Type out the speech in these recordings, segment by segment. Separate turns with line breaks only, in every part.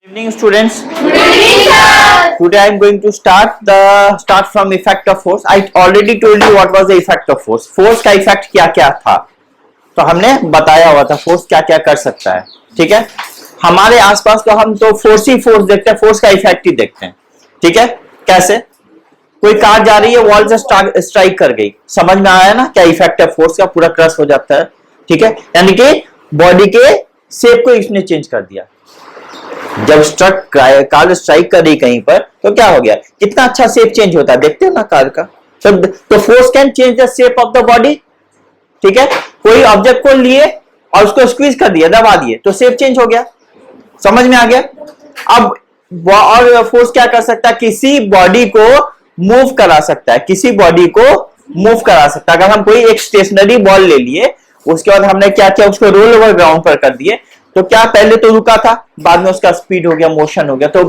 Evening students. Good evening, sir. Today I am going to start from effect of force. I already told you what was the effect of force. Force का effect क्या क्या था, तो हमने बताया हुआ था force क्या क्या कर सकता है. ठीक है, हमारे आसपास तो हम तो force ही force देखते हैं, force का effect ही देखते हैं. ठीक है, कैसे? कोई कार जा रही है, वॉल से स्ट्राइक कर गई, समझ में आया ना क्या इफेक्ट है फोर्स का, पूरा क्रश हो जाता है. ठीक है, यानी कि बॉडी के शेप को इसने चेंज कर दिया. जब कार स्ट्राइक कर रही कहीं पर, तो क्या हो गया, कितना अच्छा शेप चेंज होता है, देखते हो ना कार का. तो force can change the shape of the body. ठीक है, कोई ऑब्जेक्ट को लिए और उसको स्क्वीज कर दिया, दबा दिए, तो शेप चेंज हो गया. समझ में आ गया. अब और फोर्स क्या कर सकता है, किसी बॉडी को मूव करा सकता है, किसी बॉडी को मूव करा सकता है. अगर हम कोई एक स्टेशनरी बॉल ले लिए, उसके बाद हमने क्या किया, उसको रोल ओवर ग्राउंड पर कर दिए, तो क्या पहले तो रुका था, बाद में उसका स्पीड हो गया, मोशन हो गया. तो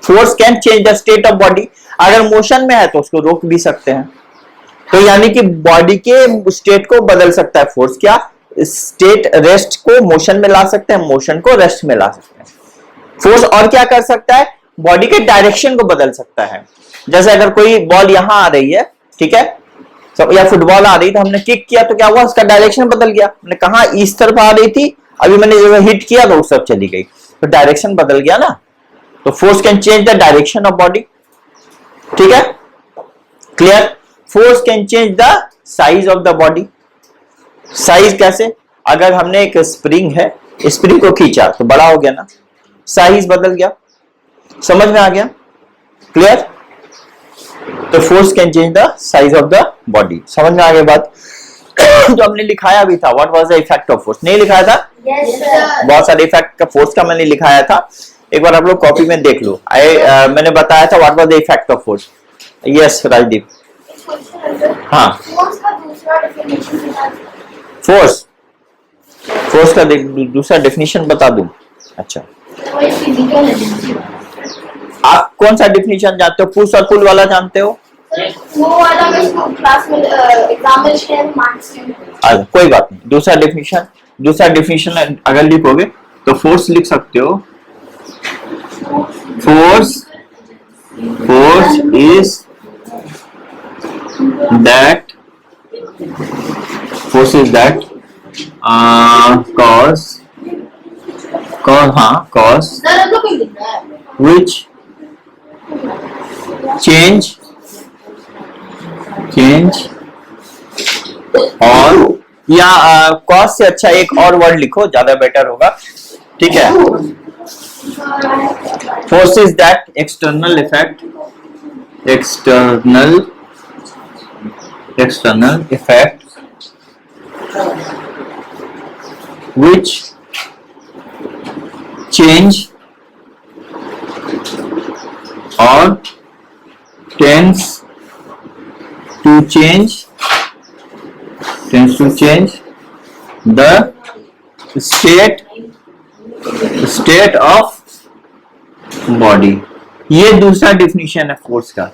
force can change the state of body. अगर मोशन में है तो उसको रोक भी सकते हैं. तो यानी कि बॉडी के स्टेट को बदल सकता है फोर्स. क्या स्टेट, रेस्ट को मोशन में ला सकते हैं, मोशन को रेस्ट में ला सकते हैं. फोर्स और क्या कर सकता है, बॉडी के डायरेक्शन को बदल सकता है. जैसे अगर कोई बॉल यहां आ रही है, ठीक है, या फुटबॉल आ रही, तो हमने किक किया तो क्या हुआ, उसका डायरेक्शन बदल गया. हमने कहा इस तरफ आ रही थी, अभी मैंने जब हिट किया तो उस तरफ चली गई, तो डायरेक्शन बदल गया ना. तो force can change the direction of body. ठीक है, clear. Force can change the size of the body. Size कैसे, अगर हमने एक स्प्रिंग है, स्प्रिंग को खींचा तो बड़ा हो गया ना, साइज बदल गया. समझ में आ गया, क्लियर. तो force can change the size of the body. समझ में आ गया बात. जो हमने लिखाया भी था, what was the effect of force, नहीं लिखाया था?
Yes, sir.
बहुत सारे इफेक्ट का फोर्स का मैंने लिखाया था, एक बार आप लोग कॉपी में देख लो. मैंने बताया था what was the effect of force. Yes Rajdeep. हाँ,
फोर्स का दूसरा डेफिनेशन बता दो.
फोर्स का दूसरा डेफिनेशन बता दूं. अच्छा,
वही फिजिकल एनर्जी.
आप कौन सा डेफिनेशन जानते हो, पुश और पुल वाला जानते हो?
वो वाला मैं क्लास में एग्जाम में शेयर मार्क्स में.
अच्छा, कोई बात नहीं. दूसरा डेफिनेशन अगर लिखोगे तो फोर्स लिख सकते हो. Force is that cause
sir तो कोई लिख रहा है
which change और या cause से अच्छा एक और वर्ड लिखो, ज्यादा बेटर होगा. ठीक है, force is that external effect which change or tends to change the state of body. ये दूसरा डेफिनेशन है फोर्स का.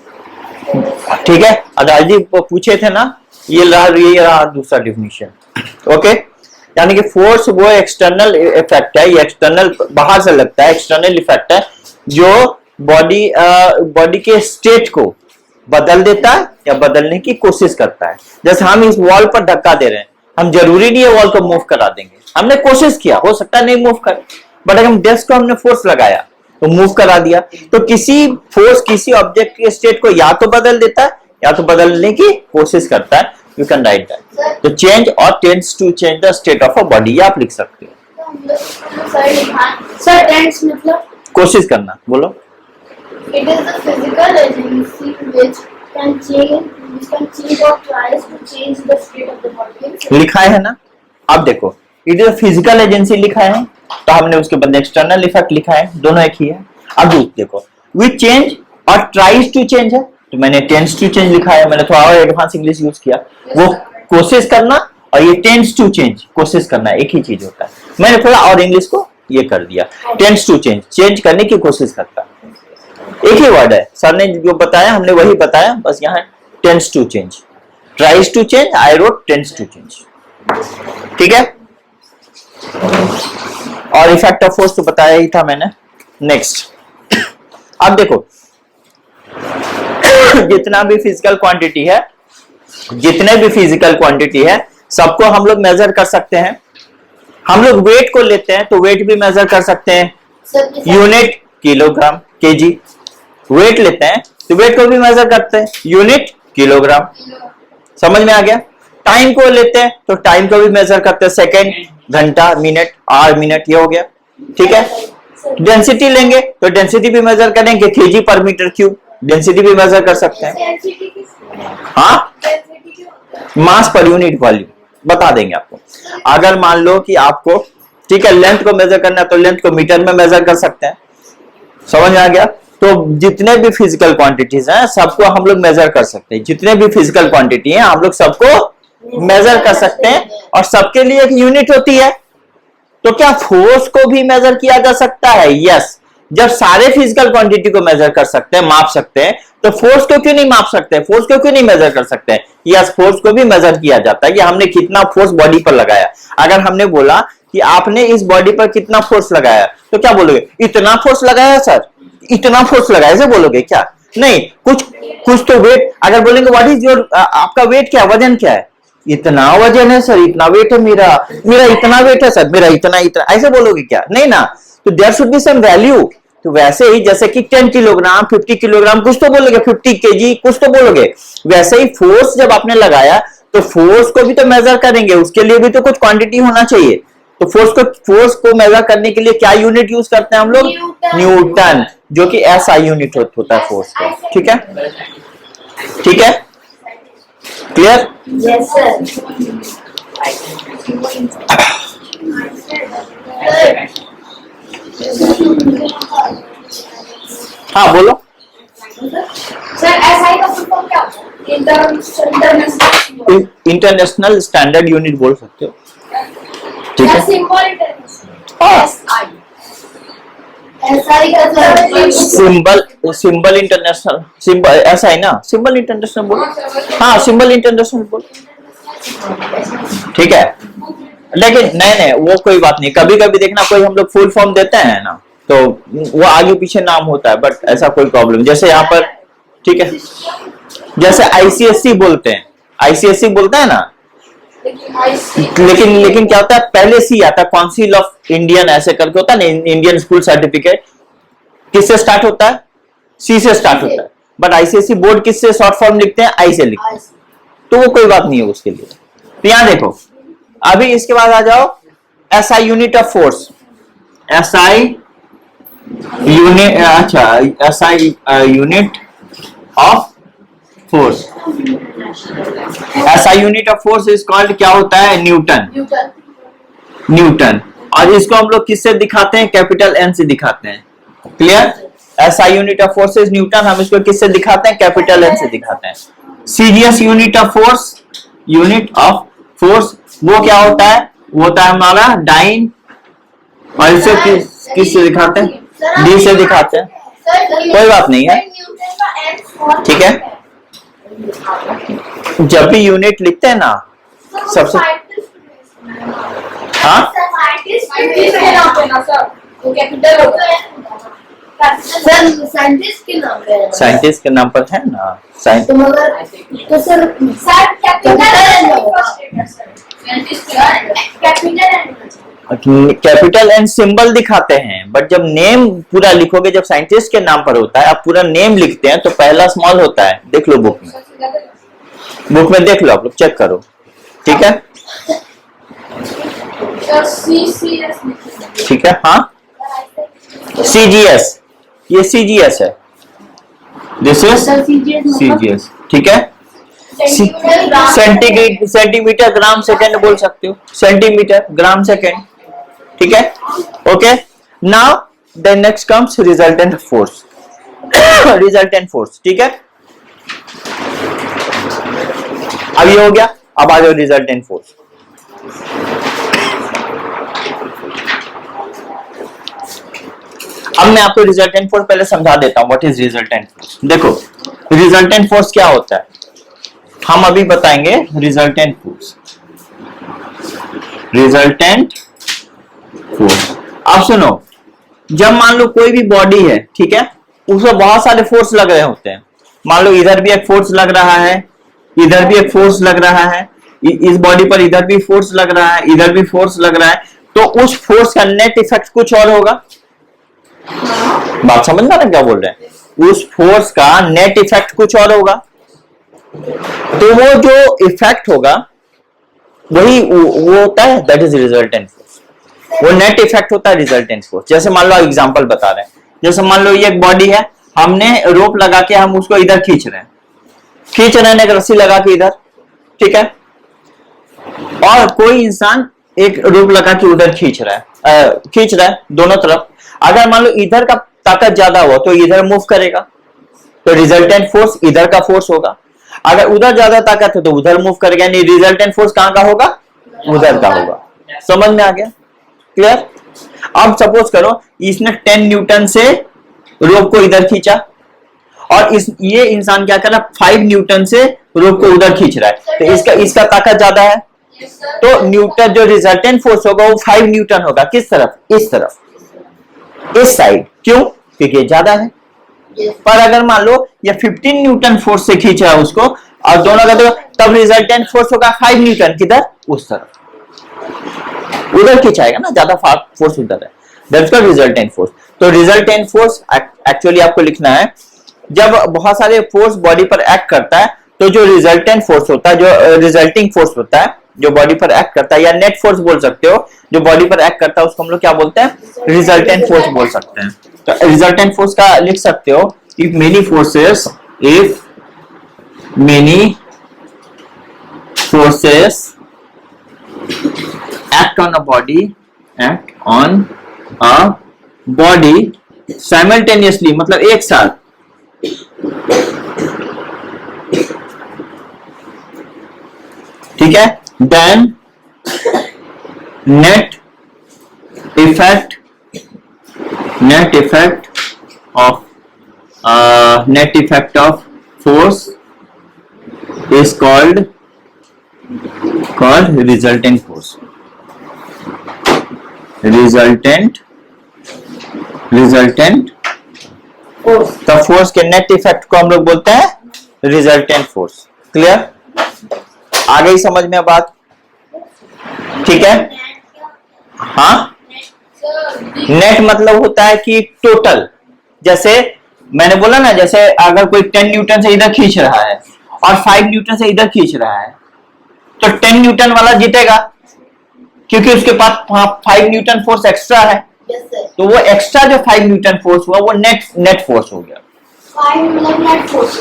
ठीक है, अदाल जी पूछे थे ना, ये रहा दूसरा डेफिनेशन. ओके, यानी कि फोर्स वो एक्सटर्नल इफेक्ट है, ये एक्सटर्नल बाहर से लगता है, एक्सटर्नल इफेक्ट है जो बॉडी के स्टेट को बदल देता है या बदलने की कोशिश करता है. जैसे हम इस वॉल पर धक्का दे रहे हैं, हम जरूरी नहीं है वॉल को मूव करा देंगे, हमने कोशिश किया, हो सकता है नहीं मूव करे, बट अगर हम डेस्क को हमने फोर्स लगाया तो मूव करा दिया. तो किसी फोर्स किसी ऑब्जेक्ट के स्टेट को या तो बदल देता है या तो बदलने की कोशिश करता है. You can write that. तो चेंज और tends to change the state of a body, आप लिख सकते हो.
सर टेंस मतलब
कोशिश करना, बोलो.
it is the physical agency which can change or tries to change the state of the body.
लिखा है ना, अब देखो, इट इज फिजिकल एजेंसी लिखा है, तो हमने उसके बदले एक्सटर्नल इफेक्ट लिखा है, दोनों एक ही है. अब देखो, विच चेंज और ट्राइज टू चेंज है, तो मैंने टेंड्स टू चेंज लिखा है, मैंने थोड़ा और एडवांस इंग्लिश यूज किया. वो कोशिश करना और ये टेंड्स टू चेंज, कोशिश करना, एक ही चीज होता है. मैंने थोड़ा और इंग्लिश को ये कर दिया. टेंड्स टू चेंज करने की कोशिश करता है, एक ही वर्ड है. सर ने जो बताया हमने वही बताया, बस यहाँ tends to change, tries to change, I wrote tends to change. ठीक है, और इफेक्ट ऑफ फोर्स तो बताया ही था मैंने. नेक्स्ट अब देखो जितना भी फिजिकल क्वांटिटी है, जितने भी फिजिकल क्वांटिटी है सबको हम लोग मेजर कर सकते हैं। हम लोग वेट को लेते हैं तो वेट भी मेजर कर सकते हैं, यूनिट किलोग्राम केजी। वेट लेते हैं तो वेट को भी मेजर करते हैं, यूनिट किलोग्राम। समझ में आ गया? टाइम को लेते हैं तो टाइम को भी मेजर करते हैं, सेकेंड, घंटा, मिनट, आवर, मिनट, ये हो गया। ठीक है। डेंसिटी लेंगे तो डेंसिटी भी मेजर करेंगे, केजी पर मीटर क्यूब, डेंसिटी भी मेजर कर सकते हैं। हाँ, मास पर यूनिट वॉल्यूम बता देंगे आपको। अगर मान लो कि आपको, ठीक है, लेंथ को मेजर करना है तो लेंथ को मीटर में मेजर कर सकते हैं। समझ में आ गया? तो जितने भी फिजिकल क्वांटिटीज हैं सबको हम लोग मेजर कर सकते हैं। जितने भी फिजिकल क्वांटिटी है हम लोग सबको मेजर कर सकते हैं, और सबके लिए एक यूनिट होती है। तो क्या फोर्स को भी मेजर किया जा सकता है? यस। जब सारे फिजिकल क्वांटिटी को मेजर कर सकते हैं, माप सकते हैं, तो फोर्स को क्यों नहीं माप सकते? फोर्स को क्यों नहीं मेजर कर सकते? यस, फोर्स को भी मेजर किया जाता है कि हमने कितना फोर्स बॉडी पर लगाया। अगर हमने बोला कि आपने इस बॉडी पर कितना फोर्स लगाया, तो क्या बोलोगे? इतना फोर्स लगाया सर, इतना फोर्स लगाया, ऐसे बोलोगे क्या? नहीं, कुछ तो वेट। अगर बोलेंगे व्हाट इज योर, आपका वेट क्या, वजन क्या है? इतना वजन है सर, इतना वेट है मेरा इतना वेट है सर, मेरा इतना, ऐसे बोलोगे क्या? नहीं ना। तो there should be some value. तो वैसे ही जैसे कि 10 किलोग्राम, 50 किलोग्राम, कुछ तो बोलोगे, 50 केजी कुछ तो बोलोगे। वैसे ही फोर्स जब आपने लगाया तो फोर्स को भी तो मेजर करेंगे, उसके लिए भी तो कुछ क्वांटिटी होना चाहिए। तो फोर्स को मेजर करने के लिए क्या यूनिट यूज करते हैं हम लोग? न्यूटन, जो कि एसआई यूनिट होता है फोर्स का। ठीक है, ठीक है, क्लियर?
Yes, sir.
हाँ बोलो।
सर SI का फुल फॉर्म क्या होता है?
इंटरनेशनल स्टैंडर्ड यूनिट बोल सकते हो। ठीक है,
सिंबल इंटरनेशनल SI का
सिंबल इंटरनेशनल, सिंबल ऐसा है ना, सिंबल इंटरनेशनल बोलो। हाँ, सिंबल इंटरनेशनल बोलो। ठीक है, लेकिन नहीं वो कोई बात नहीं। कभी कभी देखना कोई हम लोग फुल फॉर्म देते हैं ना, तो वो आगे पीछे नाम होता है, बट ऐसा कोई प्रॉब्लम। जैसे यहाँ पर, ठीक है, जैसे आईसीएससी बोलते हैं, आईसीएससी बोलते हैं ना, लेकिन क्या होता है, पहले सी आता है, काउंसिल ऑफ इंडियन ऐसे करके होता है ना, इंडियन स्कूल सर्टिफिकेट। किससे स्टार्ट होता है? सी से स्टार्ट होता है। बट आईसीएससी बोर्ड किससे शॉर्ट फॉर्म लिखते हैं? आई से लिखते हैं। तो वो कोई बात नहीं है उसके लिए। तो यहां देखो, अभी इसके बाद आ जाओ SI unit of force. SI unit, अच्छा, SI unit of force. SI unit of force is called, क्या होता है? न्यूटन। न्यूटन। और इसको हम लोग किससे दिखाते हैं? कैपिटल एन से दिखाते हैं। Clear? SI unit of force is Newton. हम इसको किससे दिखाते हैं? कैपिटल एन से दिखाते हैं। CGS unit of force, unit of force वो क्या होता है? वो होता है हमारा डाइन। और इसे किससे दिखाते हैं? डी से दिखाते हैं। कोई बात नहीं है, ठीक है। जब भी यूनिट लिखते हैं ना, सबसे, हाँ, साइंटिस्ट के नाम पर है ना, कैपिटल एन सिंबल दिखाते हैं, बट जब नेम पूरा लिखोगे, जब साइंटिस्ट के नाम पर होता है, आप पूरा नेम लिखते हैं तो पहला स्मॉल होता है। देख लो बुक में देख लो, आप लोग चेक करो। ठीक है, ठीक है, हाँ, सीजीएस, ये सीजीएस है, दिस इज सीजीएस। ठीक है, सेंटीमीटर ग्राम सेकेंड बोल सकते हो, सेंटीमीटर ग्राम सेकेंड। ठीक है, okay. Now the next comes resultant force. Resultant force, ठीक है, अब ये हो गया। अब आ जाओ रिजल्टेंट फोर्स। अब मैं आपको रिजल्टेंट फोर्स पहले समझा देता हूं। What is resultant force? देखो, रिजल्टेंट फोर्स क्या होता है हम अभी बताएंगे। Resultant force, resultant force. अब सुनो, जब मान लो कोई भी बॉडी है, ठीक है, उसमें बहुत सारे फोर्स लग रहे होते हैं। मान लो इधर भी एक फोर्स लग रहा है, इधर भी एक फोर्स लग रहा है, इस बॉडी पर इधर भी फोर्स लग रहा है, इधर भी फोर्स लग रहा है, तो उस फोर्स का नेट इफेक्ट कुछ और होगा। बात समझ ना क्या बोल रहे हैं? उस फोर्स का नेट इफेक्ट कुछ और होगा। तो वो जो इफेक्ट होगा वही वो होता है, दैट इज रिजल्टेंट फोर्स। वो नेट इफेक्ट होता है रिजल्टेंट फोर्स। जैसे मान लो एग्जांपल बता रहे हैं, जैसे मान लो ये एक बॉडी है, हमने रोप लगा के हम उसको इधर खींच रहे हैं एक रस्सी लगा के इधर, ठीक है, और कोई इंसान एक रोप लगा के उधर खींच रहा है दोनों तरफ। अगर मान लो इधर का ताकत ज्यादा हुआ तो इधर मूव करेगा, तो रिजल्टेंट फोर्स इधर का फोर्स होगा। अगर उधर ज्यादा ताकत है तो उधर मूव करेगा, यानी रिजल्टेंट फोर्स कहां का होगा? उधर का होगा। समझ में आ गया? क्लियर? अब सपोज करो इसने 10 न्यूटन से रोप को इधर खींचा, और ये इंसान क्या कर रहा है? 5 न्यूटन से रोप को उधर खींच रहा है, तो इसका ताकत ज्यादा है, तो न्यूटन जो रिजल्टेंट फोर्स होगा वो 5 न्यूटन होगा। किस तरफ? इस तरफ, इस साइड। क्यों? क्योंकि ये ज्यादा है। पर अगर मान लो ये 15 न्यूटन फोर्स से खींच रहा है उसको, और दोनों का तब रिजल्टेंट फोर्स होगा 5 न्यूटन। किधर? उस तरफ, उधर खींचाएगा ना, ज्यादा फोर्स उधर है, दैट्स कॉल्ड रिजल्टेंट फोर्स। तो रिजल्टेंट फोर्स एक्चुअली आपको लिखना है, जब बहुत सारे फोर्स बॉडी पर एक्ट करता है तो जो रिजल्टेंट फोर्स होता है, जो रिजल्टिंग फोर्स होता है, जो बॉडी पर एक्ट करता है, या नेट फोर्स बोल सकते हो, जो बॉडी पर एक्ट करता है उसको हम लोग क्या बोलते हैं? रिजल्टेंट फोर्स बोल सकते हैं। तो रिजल्टेंट फोर्स का लिख सकते हो, if many forces act on a body simultaneously, मतलब एक साथ, ठीक है, then net effect of force is called resultant force. Resultant force, तो फोर्स के नेट इफेक्ट को हम लोग बोलते हैं रिजल्टेंट फोर्स। क्लियर? आ गई समझ में बात? ठीक है। हाँ, नेट मतलब होता है कि टोटल, जैसे मैंने बोला ना, जैसे अगर कोई 10 न्यूटन से इधर खींच रहा है और 5 न्यूटन से इधर खींच रहा है, तो 10 न्यूटन वाला जीतेगा क्योंकि उसके पास 5 न्यूटन फोर्स एक्स्ट्रा है। तो वो एक्स्ट्रा जो 5 न्यूटन फोर्स हुआ वो नेट फोर्स हो गया,
5 नेट फोर्स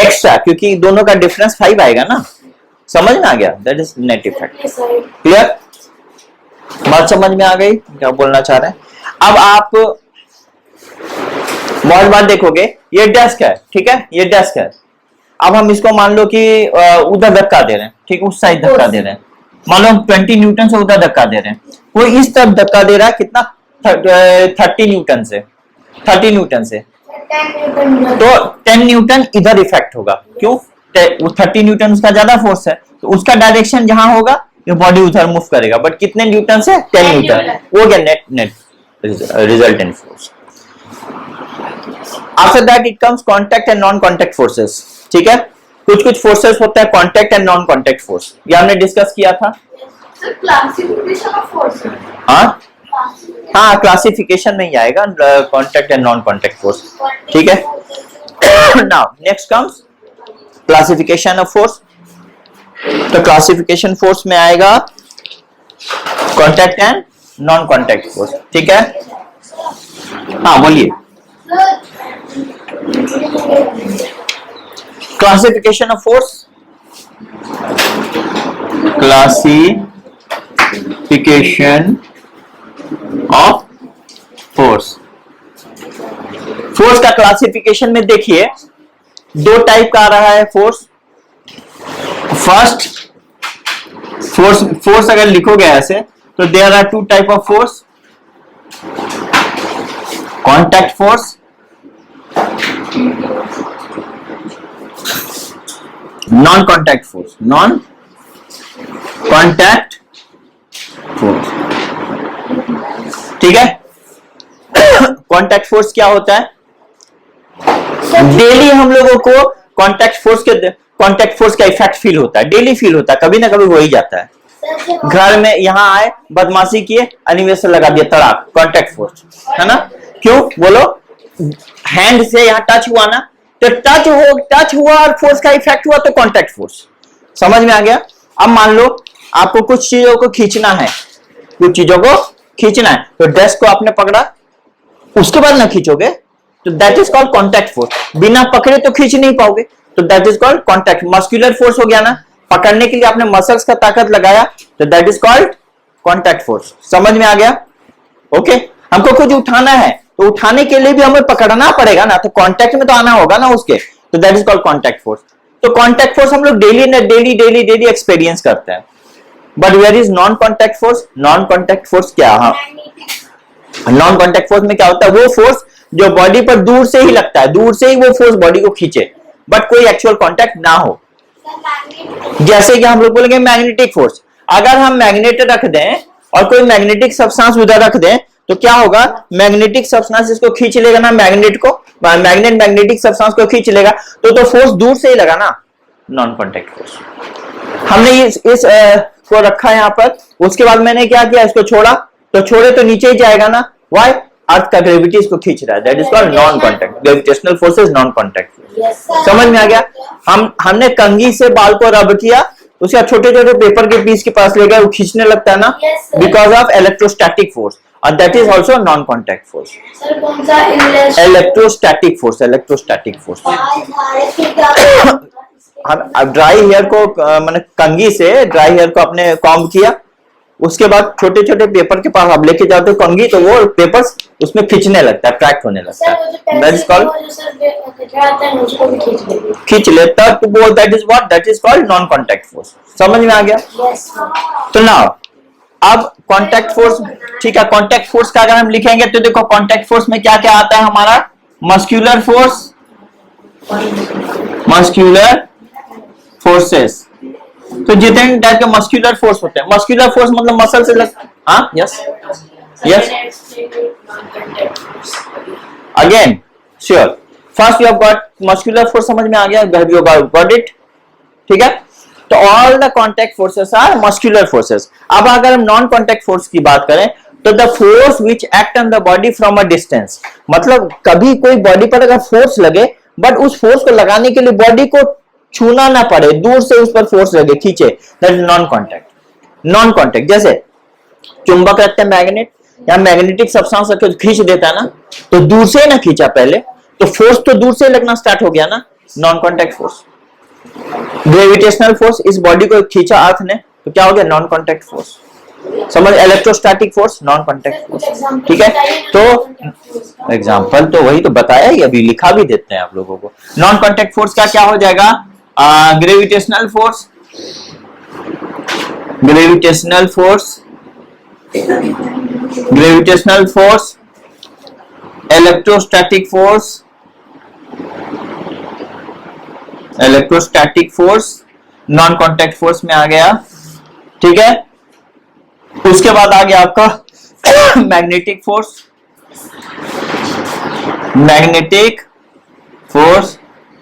एक्स्ट्रा, क्योंकि दोनों का डिफरेंस 5 आएगा ना। समझ में आ गया? That is net effect. Clear? बात समझ में आ गई क्या बोलना चाह रहे हैं? अब आप बहुत बार देखोगे, ये डेस्क है, ठीक है, ये डेस्क है। अब हम इसको मान लो कि उधर धक्का दे रहे हैं, ठीक है, उस साइड धक्का दे रहे हैं, मान लो 20 न्यूटन से उधर धक्का दे रहे हैं, वो इस तरफ धक्का दे रहा है, कितना? 30 न्यूटन से, 30 न्यूटन से, तो 10 न्यूटन इधर इफेक्ट होगा। क्यों? 30 न्यूटन उसका ज्यादा फोर्स है, तो उसका डायरेक्शन जहां होगा ये बॉडी उधर मूव करेगा, बट कितने न्यूटन से? 10 न्यूटन। वो गया net resultant force. After that it comes contact and non contact forces. ठीक है, कुछ फोर्सेस होता है contact and non contact force, ये हमने डिस्कस किया था।
Classification of force.
हाँ, क्लासिफिकेशन में ही आएगा contact and non contact force. ठीक है, now next comes classification of force. तो क्लासिफिकेशन फोर्स में आएगा contact and non contact force. ठीक है, हाँ बोलिए। Classification of force, classification of force. Force का क्लासिफिकेशन में देखिए 2 टाइप का आ रहा है फोर्स। फर्स्ट फोर्स अगर लिखोगे ऐसे तो there are 2 type of force, contact force, non contact force, non contact force. ठीक है, कॉन्टैक्ट फोर्स क्या होता है? डेली हम लोगों को कॉन्टैक्ट फोर्स का इफेक्ट फील होता है, डेली फील होता है, कभी ना कभी हो ही जाता है। घर में यहाँ आए, बदमाशी किए, एनिमेशन लगा दिया, तड़ाक, कॉन्टैक्ट फोर्स, है ना? क्यों बोलो? हैंड से यहाँ टच हुआ ना, तो टच हुआ और फोर्स का इफेक्ट हुआ, तो कॉन्टैक्ट फोर्स। समझ में आ गया? अब मान लो आपको कुछ चीजों को खींचना है, तो डेस्क को आपने पकड़ा, उसके बाद ना खींचोगे, तो that is called contact force. बिना पकड़े तो खींच नहीं पाओगे, तो that is called contact. Muscular force हो गया ना, पकड़ने के लिए आपने मसल्स का ताकत लगाया, तो that is called contact force. समझ में आ गया? ओके, हमको कुछ उठाना है, तो उठाने के लिए भी हमें पकड़ना पड़ेगा ना, तो कांटेक्ट में तो आना होगा ना उसके, तो that is called contact force. तो कांटेक्ट फोर्स हम लोग डेली एक्सपीरियंस करते हैं। But where is non contact force? Non contact force क्या? हाँ, नॉन कांटेक्ट फोर्स में क्या होता है? वो फोर्स जो बॉडी पर दूर से ही लगता है, दूर से ही वो फोर्स बॉडी को खींचे, बट कोई एक्चुअल कांटेक्ट ना हो। जैसे कि हम लोग बोलेंगे मैग्नेटिक फोर्स। अगर हम मैग्नेट रख दें और कोई मैग्नेटिक सब्सटेंस उधर रख दें, तो क्या होगा? मैग्नेटिक सब्सटेंस इसको खींच लेगा ना, मैग्नेटिक सब्सटेंस को खींच लेगा, तो फोर्स दूर से ही लगा ना, नॉन कांटेक्ट फोर्स। हमने इस को रखा यहाँ पर, उसके बाद मैंने क्या किया? इसको छोड़ा, तो छोड़े तो नीचे ही जाएगा ना, व्हाई? अर्थ का ग्रेविटी इसको खींच रहा है, that is called non contact. Gravitational forces, non contact. समझ में आ गया? हमने कंघी से बाल को रब किया, उसके बाद छोटे छोटे पेपर के पीस के पास ले गए, वो खींचने लगता है ना, बिकॉज ऑफ इलेक्ट्रोस्टैटिक फोर्स, और that is also non contact force. Electrostatic force. हम ड्राई हेयर को मैंने कंघी से ड्राई हेयर को अपने कॉम्ब किया, उसके बाद छोटे छोटे पेपर के पास आप लेके जाते हो कंघी, तो वो पेपर्स उसमें खींचने लगता है, ट्रैक्ट होने लगता है, दैट इज कॉल्ड खींच लेता, तो वो that is called non contact force. समझ में आ गया? तो नाउ अब कांटेक्ट फोर्स, ठीक है, कांटेक्ट फोर्स का अगर हम लिखेंगे तो देखो कांटेक्ट फोर्स में क्या क्या आता है हमारा? Muscular forces. तो जितने टाइप के मस्कुलर फोर्स होते हैं, मस्कुलर फोर्स मतलब मसल से हाँ, yes again sure. First you have got muscular force, समझ में आ गया? यू गॉट इट, ठीक है? तो all the contact forces are muscular forces. अब अगर हम नॉन कांटेक्ट फोर्स की बात करें, तो the force which act on the body from a distance, मतलब कभी कोई बॉडी पर अगर फोर्स लगे, बट उस फोर्स को लगाने के लिए बॉडी को छूना ना पड़े, दूर से उस पर फोर्स लगे, खींचे, that is non contact. Non contact जैसे चुंबक रखते हैं मैग्नेट, या मैग्नेटिक सब्सटेंस रखे तो खींच देता है ना, तो दूर से ना खींचा पहले, तो फोर्स तो दूर से लगना स्टार्ट हो गया ना, non contact force. Gravitational force, इस बॉडी को खींचा अर्थ ने, तो क्या हो गया? Non contact force. समझ? Electrostatic force, non contact force, ठीक है? तो एग्जांपल तो वही तो बताया ही, अभी लिखा भी देते हैं आप लोगों को। नॉन कांटेक्ट फोर्स का क्या हो जाएगा? Gravitational force, electrostatic force non contact force में आ गया, ठीक है? उसके बाद आ गया आपका magnetic force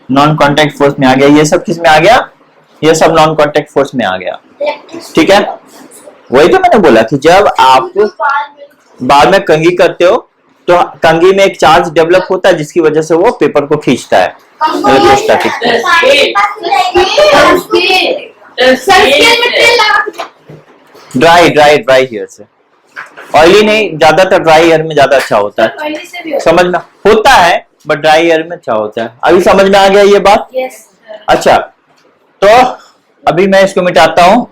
non contact force में आ गया। ये सब किस में आ गया? ये सब नॉन कांटेक्ट फोर्स में आ गया, ठीक है? वही तो मैंने बोला कि जब आप बाल में कंघी करते हो, तो कंघी में एक चार्ज डेवलप होता है, जिसकी वजह से वो पेपर को खींचता है, इलेक्ट्रोस्टैटिक ड्राई हेयर से। ऑयली नहीं, ज्यादातर ड्राई हेयर में ज्यादा अच्छा होता है, समझ में होता है, बट ड्राई हेयर में अच्छा होता है। अभी समझ में आ गया ये बात? अच्छा, तो अभी मैं इसको मिटाता हूँ।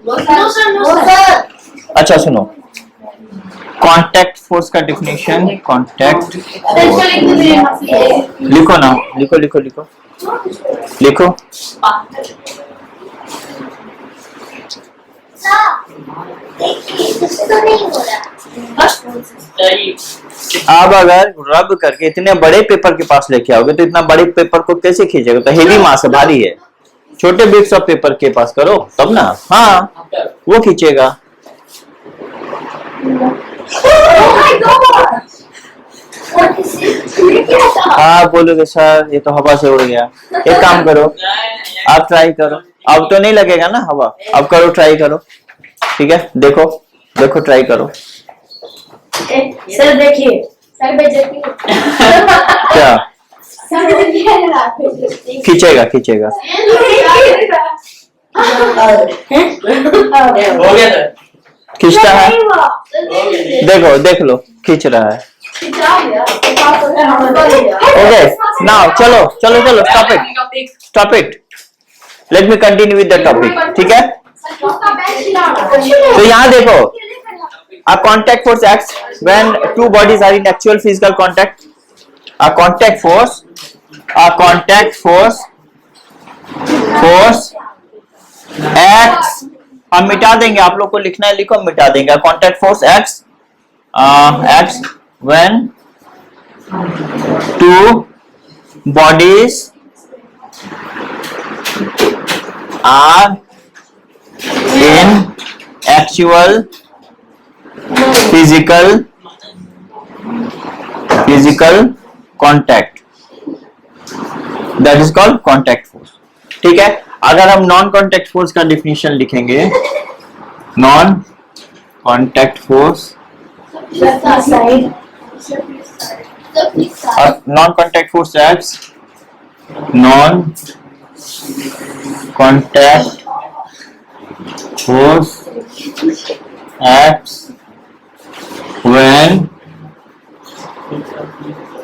अच्छा सुनो, कांटेक्ट फोर्स का डेफिनेशन, कांटेक्ट लिखो ना, लिखो। आप अगर रब करके इतने बड़े पेपर के पास लेके आओगे, तो इतना बड़े पेपर को कैसे खींचेगा? तो हेवी मास है, भारी है। छोटे बिट्स ऑफ पेपर के पास करो तब ना, हाँ वो खींचेगा। हाँ बोलोगे सर ये तो हवा से उड़ गया। एक काम करो, आप ट्राई करो, अब तो नहीं लगेगा ना हवा, अब करो, ट्राई करो, ठीक है, देखो देखो ट्राई करो।
सर देखिए, सर बेइज्जती
क्या
सर बेइज्जती
खींचेगा खींचेगा,
हो गया सर।
खींचता है, देखो देख लो खींच रहा है। ओके नाउ चलो चलो चलो, stop it, let me continue with the topic, ठीक है। तो यहाँ देखो, a contact force acts when two bodies are in actual physical contact. A contact force acts, हम मिटा देंगे, आप लोग को लिखना है लिखो, हम मिटा देंगे। contact force acts when two bodies are in actual physical contact, that is called contact force, ठीक है। अगर हम नॉन कॉन्टैक्ट फोर्स का डिफिनेशन लिखेंगे, नॉन कॉन्टैक्ट फोर्स और non contact force acts, non contact force acts when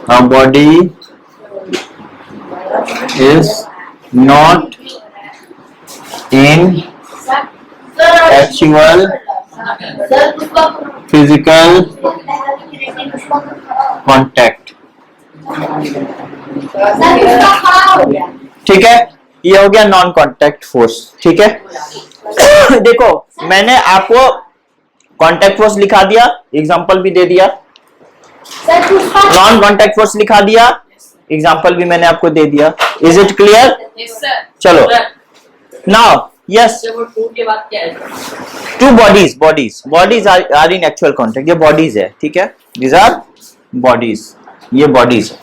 a body is not in actual physical contact, ठीक है। ये हो गया नॉन कॉन्टैक्ट फोर्स, ठीक है। देखो मैंने आपको कॉन्टैक्ट फोर्स लिखा दिया, एग्जांपल भी दे दिया, नॉन कॉन्टैक्ट फोर्स लिखा दिया, एग्जांपल भी मैंने आपको दे दिया। Is it clear? चलो now yes, two bodies are in actual contact, ये बॉडीज है, ठीक है, दीज आर बॉडीज, ये बॉडीज है,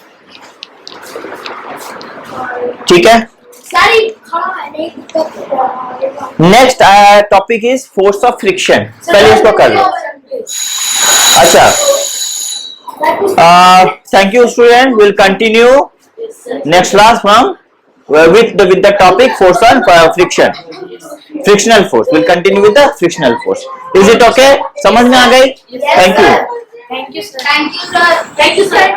ठीक है। Next topic is force of friction, पहले इसको कर लो। अच्छा, thank you student, we'll continue next class from with the topic force on friction, frictional force, we'll continue with the frictional force. Is it okay? समझ में आ गई? Thank you.
Thank you sir.